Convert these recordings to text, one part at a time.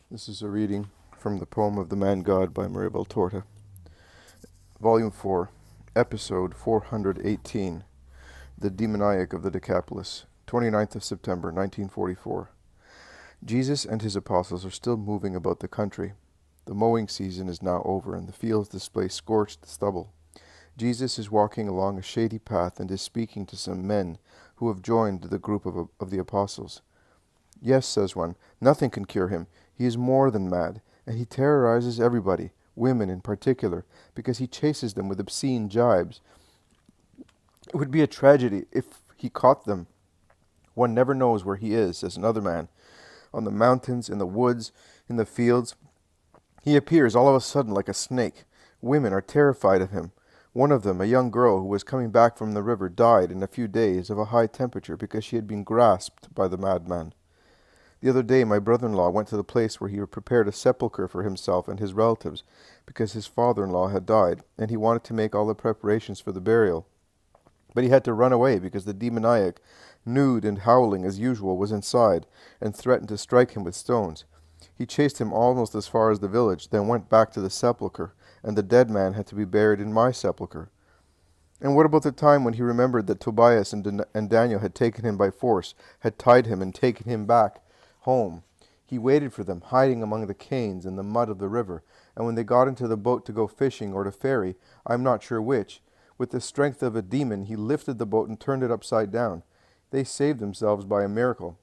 This is a reading from the poem of the Man God by Maria Valtorta, Volume 4, Episode 418, The Demoniac of the Decapolis, 29th of September, 1944. Jesus and his apostles are still moving about the country. The mowing season is now over, and the fields display scorched stubble. Jesus is walking along a shady path and is speaking to some men who have joined the group of the apostles. "Yes," says one, "nothing can cure him. He is more than mad, and he terrorizes everybody, women in particular, because he chases them with obscene jibes. It would be a tragedy if he caught them. One never knows where he is," says another man. "On the mountains, in the woods, in the fields. He appears all of a sudden like a snake. Women are terrified of him. One of them, a young girl who was coming back from the river, died in a few days of a high temperature because she had been grasped by the madman. The other day my brother-in-law went to the place where he had prepared a sepulchre for himself and his relatives, because his father-in-law had died, and he wanted to make all the preparations for the burial. But he had to run away because the demoniac, nude and howling as usual, was inside, and threatened to strike him with stones. He chased him almost as far as the village, then went back to the sepulchre, and the dead man had to be buried in my sepulchre. And what about the time when he remembered that Tobias and Daniel had taken him by force, had tied him and taken him back home? He waited for them, hiding among the canes and the mud of the river, and when they got into the boat to go fishing or to ferry, I am not sure which, with the strength of a demon he lifted the boat and turned it upside down. They saved themselves by a miracle.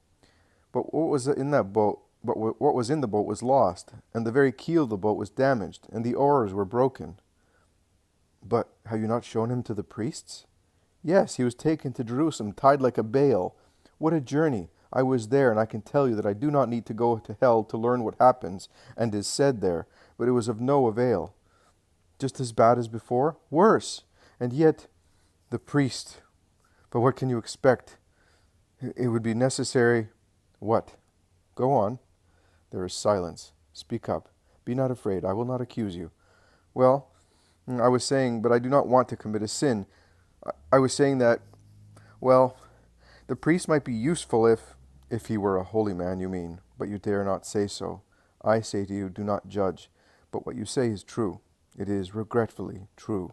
But what was in the boat was lost, and the very keel of the boat was damaged, and the oars were broken." "But have you not shown him to the priests?" "Yes, he was taken to Jerusalem, tied like a bale. What a journey! I was there, and I can tell you that I do not need to go to hell to learn what happens and is said there, but it was of no avail." "Just as bad as before?" "Worse. And yet, the priest. But what can you expect? It would be necessary—" "What? Go on." There is silence. "Speak up. Be not afraid. I will not accuse you." "Well, I was saying, but I do not want to commit a sin. I was saying that, well, the priest might be useful if he were a holy man, you mean, but you dare not say so. I say to you, do not judge, but what you say is true. It is regretfully true."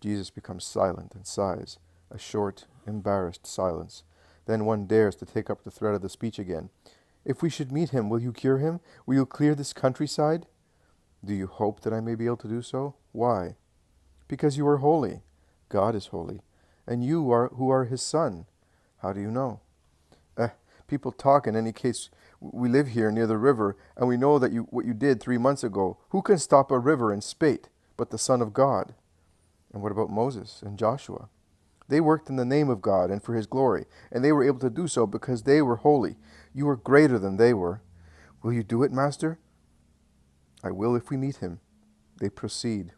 Jesus becomes silent and sighs, a short, embarrassed silence. Then one dares to take up the thread of the speech again. "If we should meet him, will you cure him? Will you clear this countryside?" "Do you hope that I may be able to do so? Why?" "Because you are holy. God is holy. And you are who are his son." "How do you know?" Eh, People talk. In any case, we live here near the river, and we know that what you did 3 months ago. Who can stop a river in spate but the Son of God?" "And what about Moses and Joshua?" "They worked in the name of God and for his glory, and they were able to do so because they were holy. You are greater than they were." "Will you do it, Master?" "I will if we meet him." They proceed.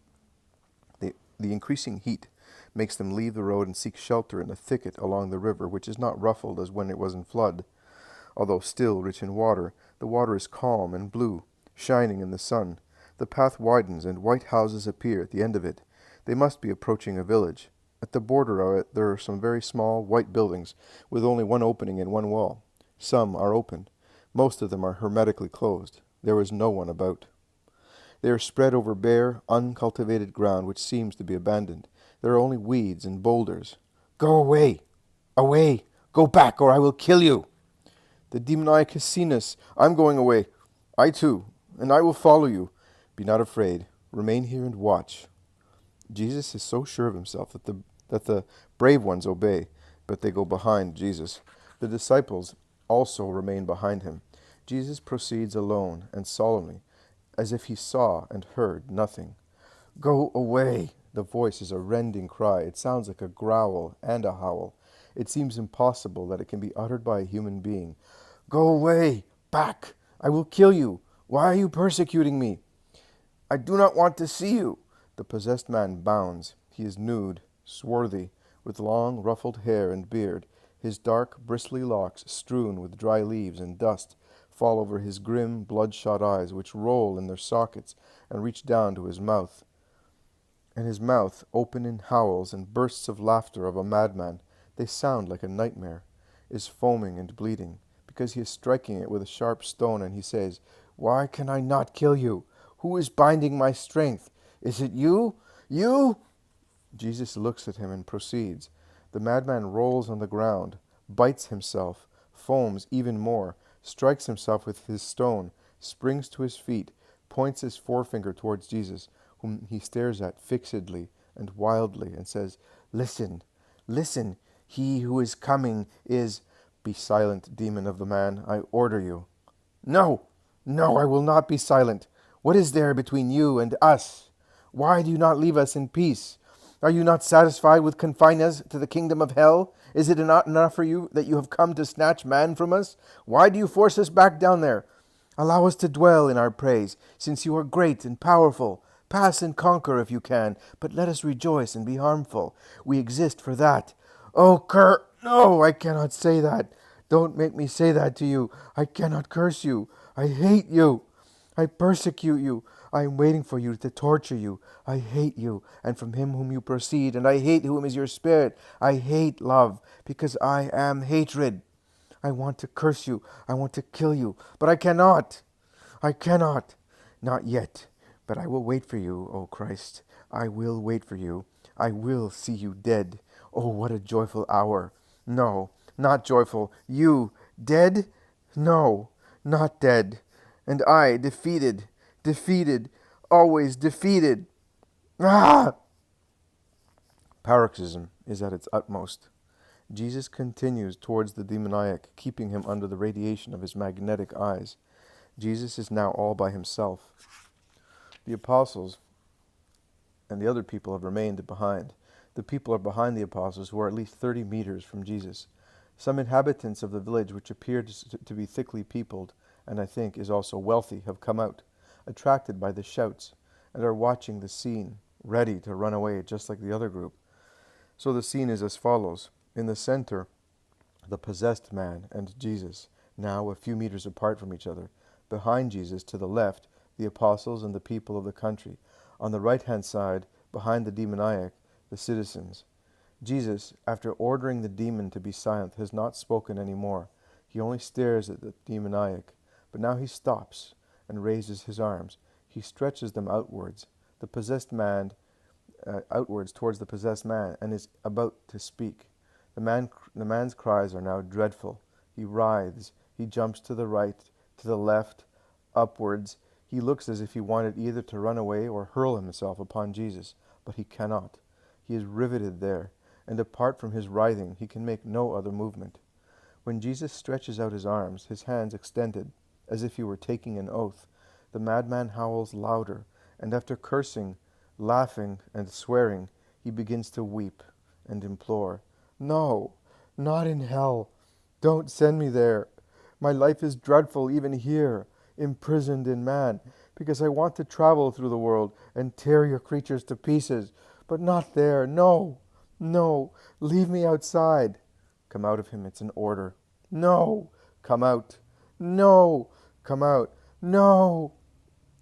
The increasing heat makes them leave the road and seek shelter in a thicket along the river, which is not ruffled as when it was in flood. Although still rich in water, the water is calm and blue, shining in the sun. The path widens, and white houses appear at the end of it. They must be approaching a village. At the border of it there are some very small white buildings, with only one opening in one wall. Some are open. Most of them are hermetically closed. There is no one about. They are spread over bare, uncultivated ground which seems to be abandoned. There are only weeds and boulders. "Go away! Away! Go back, or I will kill you!" "The demoniac has seen us. I'm going away. I too. And I will follow you." "Be not afraid. Remain here and watch." Jesus is so sure of himself that the brave ones obey, but they go behind Jesus. The disciples also remain behind him. Jesus proceeds alone and solemnly, as if he saw and heard nothing. "Go away!" The voice is a rending cry. It sounds like a growl and a howl. It seems impossible that it can be uttered by a human being. "Go away! Back! I will kill you! Why are you persecuting me?" "I do not want to see you." The possessed man bounds. He is nude, swarthy, with long ruffled hair and beard. His dark, bristly locks, strewn with dry leaves and dust, fall over his grim, bloodshot eyes, which roll in their sockets and reach down to his mouth. And his mouth, open in howls and bursts of laughter of a madman, they sound like a nightmare, is foaming and bleeding, because he is striking it with a sharp stone, and he says, Why can I not kill you? Who is binding my strength? Is it you? You?" Jesus looks at him and proceeds. The madman rolls on the ground, bites himself, foams even more, strikes himself with his stone, springs to his feet, points his forefinger towards Jesus, whom he stares at fixedly and wildly, and says, "Listen, listen, he who is coming is—" "Be silent, demon of the man, I order you." "No, no, I will not be silent. What is there between you and us? Why do you not leave us in peace? Are you not satisfied with confining us to the kingdom of hell? Is it not enough for you that you have come to snatch man from us? Why do you force us back down there? Allow us to dwell in our praise, since you are great and powerful. Pass and conquer if you can, but let us rejoice and be harmful. We exist for that. Oh, no, I cannot say that. Don't make me say that to you. I cannot curse you. I hate you. I persecute you. I am waiting for you to torture you. I hate you, and from him whom you proceed, and I hate whom is your spirit. I hate love, because I am hatred. I want to curse you. I want to kill you, but I cannot. I cannot. Not yet, but I will wait for you, O Christ. I will wait for you. I will see you dead. Oh, what a joyful hour. No, not joyful. You, dead? No, not dead. And I, defeated, defeated, always defeated. Ah! Paroxysm is at its utmost. Jesus continues towards the demoniac, keeping him under the radiation of his magnetic eyes. Jesus is now all by himself. The apostles and the other people have remained behind. The people are behind the apostles, who are at least 30 meters from Jesus. Some inhabitants of the village, which appear to be thickly peopled, and I think is also wealthy, have come out, attracted by the shouts, and are watching the scene, ready to run away just like the other group. So the scene is as follows. In the center, the possessed man and Jesus, now a few meters apart from each other. Behind Jesus, to the left, the apostles and the people of the country. On the right-hand side, behind the demoniac, the citizens. Jesus, after ordering the demon to be silent, has not spoken any more. He only stares at the demoniac. But now he stops and raises his arms. He stretches them outwards. The possessed man, outwards towards the possessed man, and is about to speak. The man's cries are now dreadful. He writhes. He jumps to the right, to the left, upwards. He looks as if he wanted either to run away or hurl himself upon Jesus, but he cannot. He is riveted there, and apart from his writhing, he can make no other movement. When Jesus stretches out his arms, his hands extended, as if he were taking an oath, the madman howls louder, and after cursing, laughing, and swearing, he begins to weep and implore, "No, not in hell. Don't send me there. My life is dreadful even here, imprisoned in man, because I want to travel through the world and tear your creatures to pieces, but not there. No, no, leave me outside." Come out of him, it's an order. "No, come out. No, come out. No.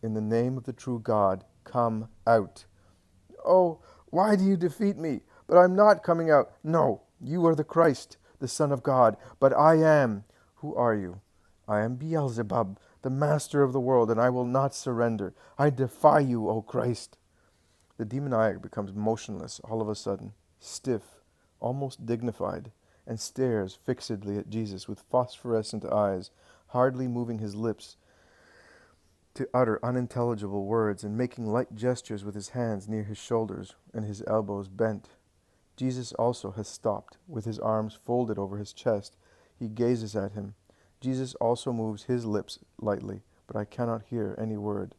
In the name of the true God, come out." "Oh, why do you defeat me? But I'm not coming out." "No, you are the Christ, the Son of God, but I am—" "Who are you?" "I am Beelzebub, the master of the world, and I will not surrender. I defy you, O Christ." The demoniac becomes motionless all of a sudden, stiff, almost dignified, and stares fixedly at Jesus with phosphorescent eyes, hardly moving his lips to utter unintelligible words, and making light gestures with his hands near his shoulders and his elbows bent. Jesus also has stopped, with his arms folded over his chest. He gazes at him. Jesus also moves his lips lightly, but I cannot hear any word.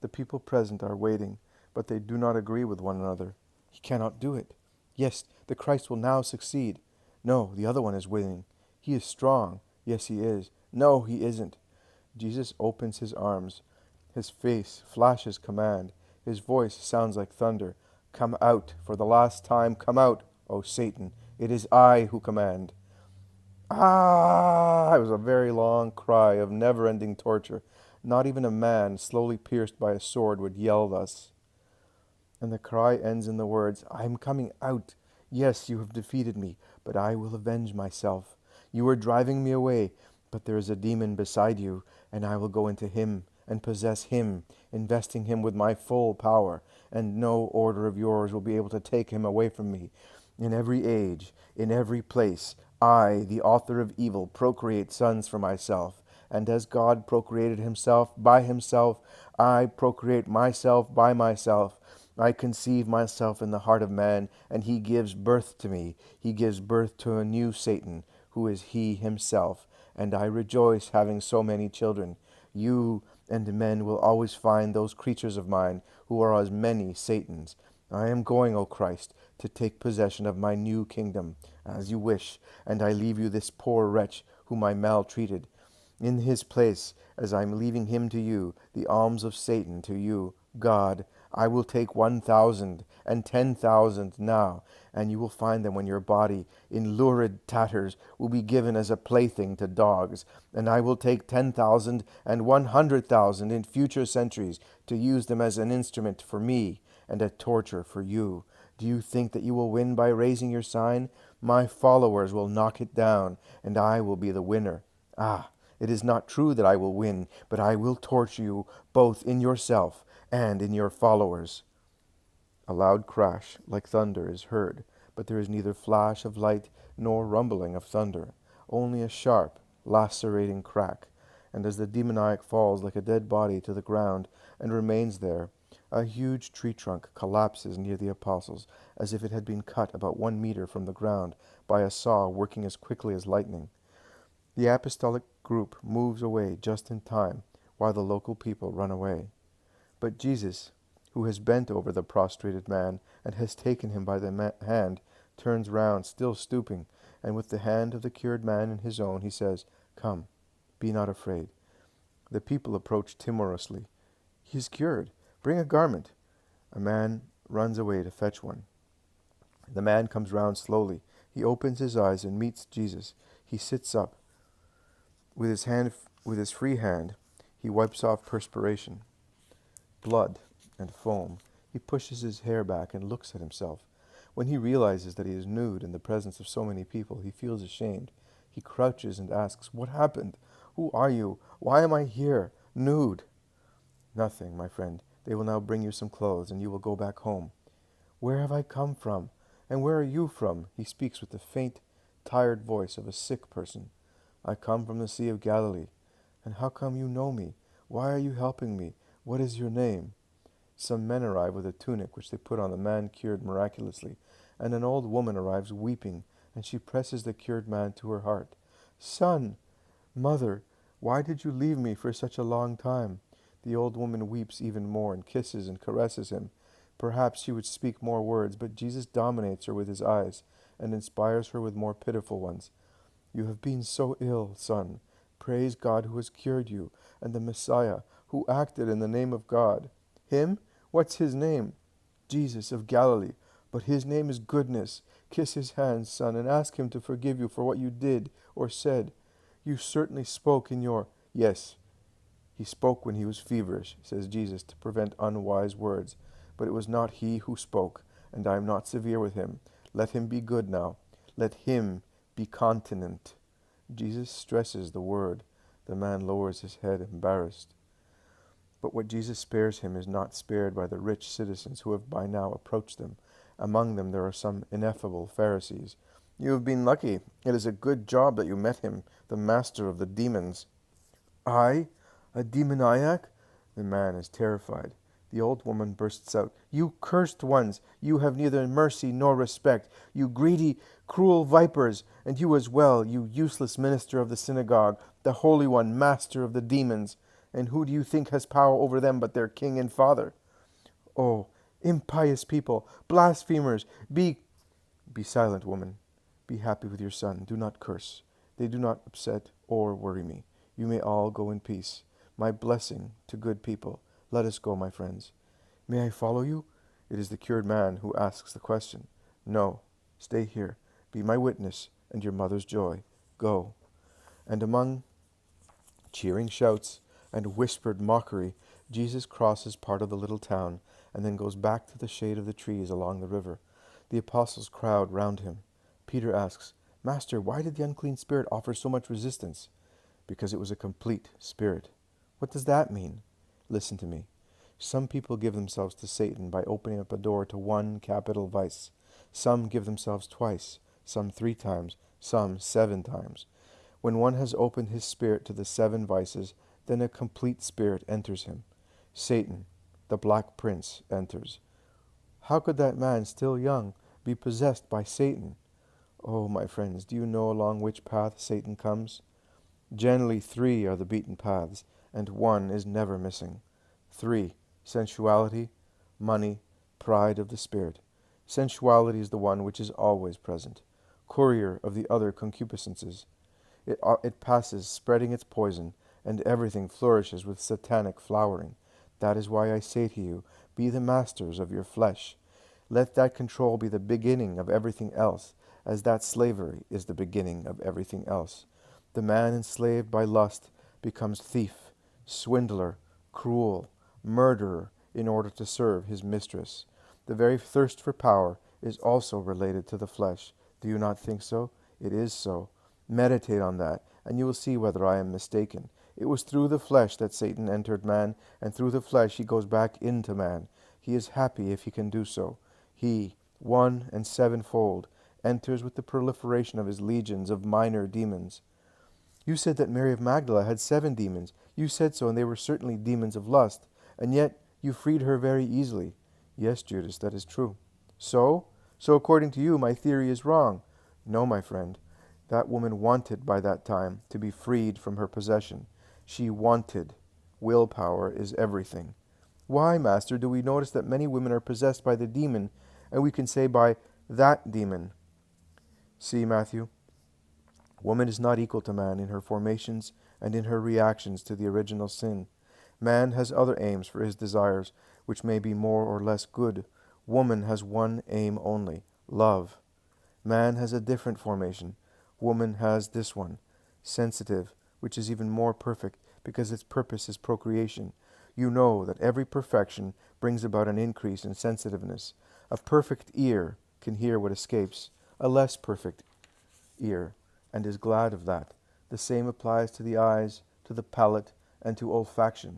The people present are waiting, but they do not agree with one another. He cannot do it. Yes, the Christ will now succeed. No, the other one is winning. He is strong. Yes, he is. No, he isn't. Jesus opens his arms. His face flashes command. His voice sounds like thunder. "Come out, for the last time, come out, O Satan. It is I who command." Ah! It was a very long cry of never-ending torture. Not even a man slowly pierced by a sword would yell thus. And the cry ends in the words, "I am coming out. Yes, you have defeated me, but I will avenge myself. You are driving me away, but there is a demon beside you, and I will go into him, and possess him, investing him with my full power, and no order of yours will be able to take him away from me. In every age, in every place, I, the author of evil, procreate sons for myself, and as God procreated himself by himself, I procreate myself by myself. I conceive myself in the heart of man, and he gives birth to me. He gives birth to a new Satan, who is he himself, and I rejoice having so many children. You and men will always find those creatures of mine who are as many Satans. I am going, O Christ, to take possession of my new kingdom, as you wish, and I leave you this poor wretch whom I maltreated. In his place, as I am leaving him to you, the alms of Satan to you, God, I will take 1,000 and 10,000 now, and you will find them when your body, in lurid tatters, will be given as a plaything to dogs. And I will take 10,000 and 100,000 in future centuries to use them as an instrument for me and a torture for you. Do you think that you will win by raising your sign? My followers will knock it down, and I will be the winner. Ah, it is not true that I will win, but I will torture you both in yourself and in your followers. A loud crash like thunder is heard, but there is neither flash of light nor rumbling of thunder, only a sharp, lacerating crack. And as the demoniac falls like a dead body to the ground and remains there, a huge tree trunk collapses near the apostles, as if it had been cut about 1 meter from the ground by a saw working as quickly as lightning. The apostolic group moves away just in time, while the local people run away. But Jesus, who has bent over the prostrated man and has taken him by the hand, turns round, still stooping, and with the hand of the cured man in his own, he says, "Come, be not afraid." The people approach timorously. "He is cured. Bring a garment." A man runs away to fetch one. The man comes round slowly. He opens his eyes and meets Jesus. He sits up. With his free hand, he wipes off perspiration, blood, and foam. He pushes his hair back and looks at himself. When he realizes that he is nude in the presence of so many people, he feels ashamed. He crouches and asks, "What happened? Who are you? Why am I here, nude?" "Nothing, my friend. They will now bring you some clothes, and you will go back home." "Where have I come from? And where are you from?" He speaks with the faint, tired voice of a sick person. "I come from the Sea of Galilee." "And how come you know me? Why are you helping me? What is your name?" Some men arrive with a tunic which they put on the man cured miraculously, and an old woman arrives weeping, and she presses the cured man to her heart. "Son, mother, why did you leave me for such a long time?" The old woman weeps even more and kisses and caresses him. Perhaps she would speak more words, but Jesus dominates her with his eyes and inspires her with more pitiful ones. "You have been so ill, son. Praise God who has cured you, and the Messiah, who acted in the name of God." "Him? What's his name?" "Jesus of Galilee. But his name is Goodness. Kiss his hands, son, and ask him to forgive you for what you did or said. You certainly spoke in your—" "Yes, he spoke when he was feverish," says Jesus, to prevent unwise words. "But it was not he who spoke, and I am not severe with him. Let him be good now. Let him be continent." Jesus stresses the word. The man lowers his head, embarrassed. But what Jesus spares him is not spared by the rich citizens who have by now approached them. Among them there are some ineffable Pharisees. "You have been lucky. It is a good job that you met him, the master of the demons." "I? A demoniac?" The man is terrified. The old woman bursts out, "You cursed ones! You have neither mercy nor respect, you greedy, cruel vipers, and you as well, you useless minister of the synagogue, the Holy One, master of the demons. And who do you think has power over them but their king and father? Oh, impious people, blasphemers, be silent, woman. Be happy with your son. Do not curse. They do not upset or worry me. You may all go in peace. My blessing to good people. Let us go, my friends." "May I follow you?" It is the cured man who asks the question. "No, stay here. Be my witness and your mother's joy. Go." And among cheering shouts and whispered mockery, Jesus crosses part of the little town and then goes back to the shade of the trees along the river. The apostles crowd round him. Peter asks, "Master, why did the unclean spirit offer so much resistance?" "Because it was a complete spirit." "What does that mean?" Listen to me. Some people give themselves to Satan by opening up a door to one capital vice. Some give themselves twice, some 3 times, some 7 times. When one has opened his spirit to the 7 vices, then a complete spirit enters him. Satan, the Black Prince, enters. How could that man, still young, be possessed by Satan? Oh, my friends, do you know along which path Satan comes? Generally 3 are the beaten paths, and one is never missing. 3. Sensuality, money, pride of the spirit. Sensuality is the one which is always present, courier of the other concupiscences. It passes, spreading its poison, and everything flourishes with satanic flowering. That is why I say to you, be the masters of your flesh. Let that control be the beginning of everything else, as that slavery is the beginning of everything else. The man enslaved by lust becomes thief, swindler, cruel, murderer, in order to serve his mistress. The very thirst for power is also related to the flesh. Do you not think so? It is so. Meditate on that, and you will see whether I am mistaken. It was through the flesh that Satan entered man, and through the flesh he goes back into man. He is happy if he can do so. He, 1 and 7-fold, enters with the proliferation of his legions of minor demons. You said that Mary of Magdala had 7 demons. You said so, and they were certainly demons of lust. And yet you freed her very easily. Yes, Judas, that is true. So? So according to you, my theory is wrong. No, my friend. That woman wanted by that time to be freed from her possession. She wanted. Willpower is everything. Why, Master, do we notice that many women are possessed by the demon, and we can say by that demon? See, Matthew, woman is not equal to man in her formations and in her reactions to the original sin. Man has other aims for his desires, which may be more or less good. Woman has one aim only, love. Man has a different formation. Woman has this one, sensitive, which is even more perfect because its purpose is procreation. You know that every perfection brings about an increase in sensitiveness. A perfect ear can hear what escapes a less perfect ear, and is glad of that. The same applies to the eyes, to the palate, and to olfaction.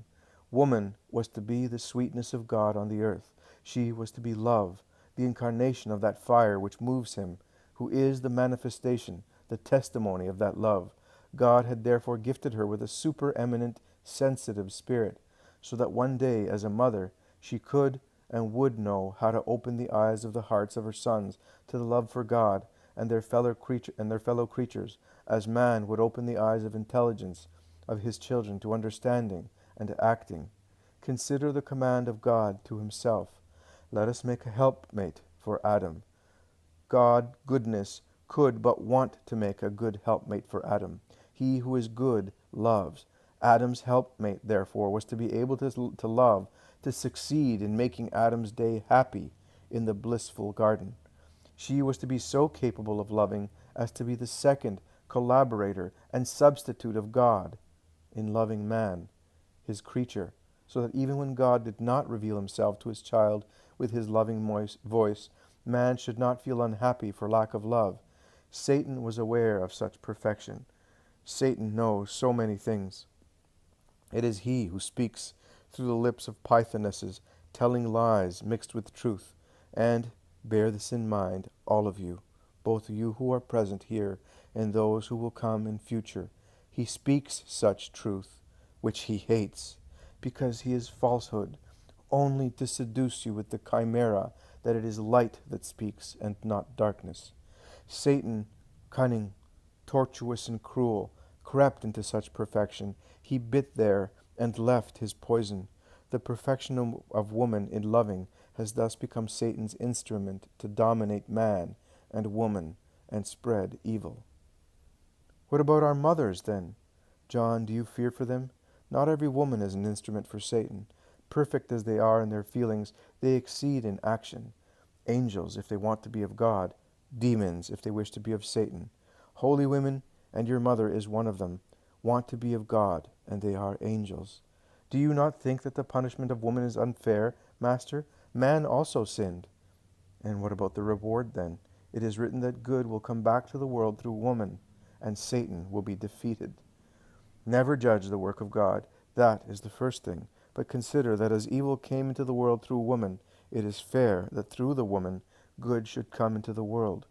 Woman was to be the sweetness of God on the earth. She was to be love, the incarnation of that fire which moves him, who is the manifestation, the testimony of that love. God had therefore gifted her with a supereminent, sensitive spirit, so that one day, as a mother, she could and would know how to open the eyes of the hearts of her sons to the love for God and their fellow creatures, as man would open the eyes of intelligence of his children to understanding and to acting. Consider the command of God to himself. Let us make a helpmate for Adam. God, goodness, could but want to make a good helpmate for Adam. He who is good loves. Adam's helpmate, therefore, was to be able to love, to succeed in making Adam's day happy in the blissful garden. She was to be so capable of loving as to be the second collaborator and substitute of God in loving man, his creature, so that even when God did not reveal himself to his child with his loving voice, man should not feel unhappy for lack of love. Satan was aware of such perfection. Satan knows so many things. It is he who speaks through the lips of pythonesses, telling lies mixed with truth. And bear this in mind, all of you, both you who are present here and those who will come in future. He speaks such truth, which he hates, because he is falsehood, only to seduce you with the chimera that it is light that speaks and not darkness. Satan, cunning, tortuous, and cruel, crept into such perfection. He bit there and left his poison. The perfection of woman in loving has thus become Satan's instrument to dominate man and woman and spread evil. What about our mothers, then? John, do you fear for them? Not every woman is an instrument for Satan. Perfect as they are in their feelings, they exceed in action. Angels, if they want to be of God. Demons, if they wish to be of Satan. Holy women, and your mother is one of them, want to be of God, and they are angels. Do you not think that the punishment of woman is unfair, Master? Man also sinned. And what about the reward, then? It is written that good will come back to the world through woman, and Satan will be defeated. Never judge the work of God. That is the first thing. But consider that as evil came into the world through woman, it is fair that through the woman good should come into the world.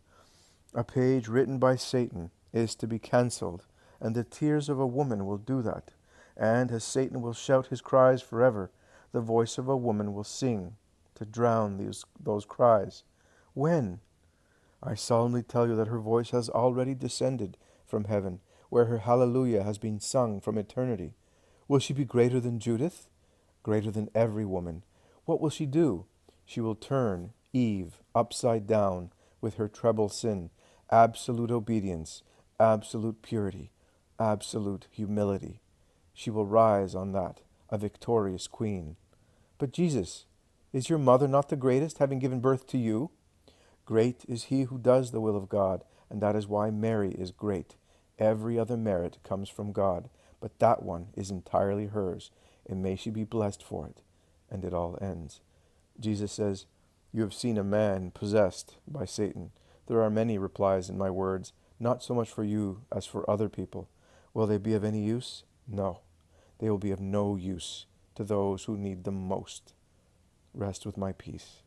A page written by Satan is to be cancelled, and the tears of a woman will do that. And as Satan will shout his cries forever, the voice of a woman will sing to drown those cries. When? I solemnly tell you that her voice has already descended from heaven, where her hallelujah has been sung from eternity. Will she be greater than Judith? Greater than every woman. What will she do? She will turn Eve upside down with her treble sin, absolute obedience, absolute purity, absolute humility. She will rise on that, a victorious queen. But Jesus, is your mother not the greatest, having given birth to you? Great is he who does the will of God, and that is why Mary is great. Every other merit comes from God, but that one is entirely hers, and may she be blessed for it. And it all ends. Jesus says, "You have seen a man possessed by Satan. There are many replies in my words, not so much for you as for other people. Will they be of any use? No. They will be of no use to those who need them most. Rest with my peace."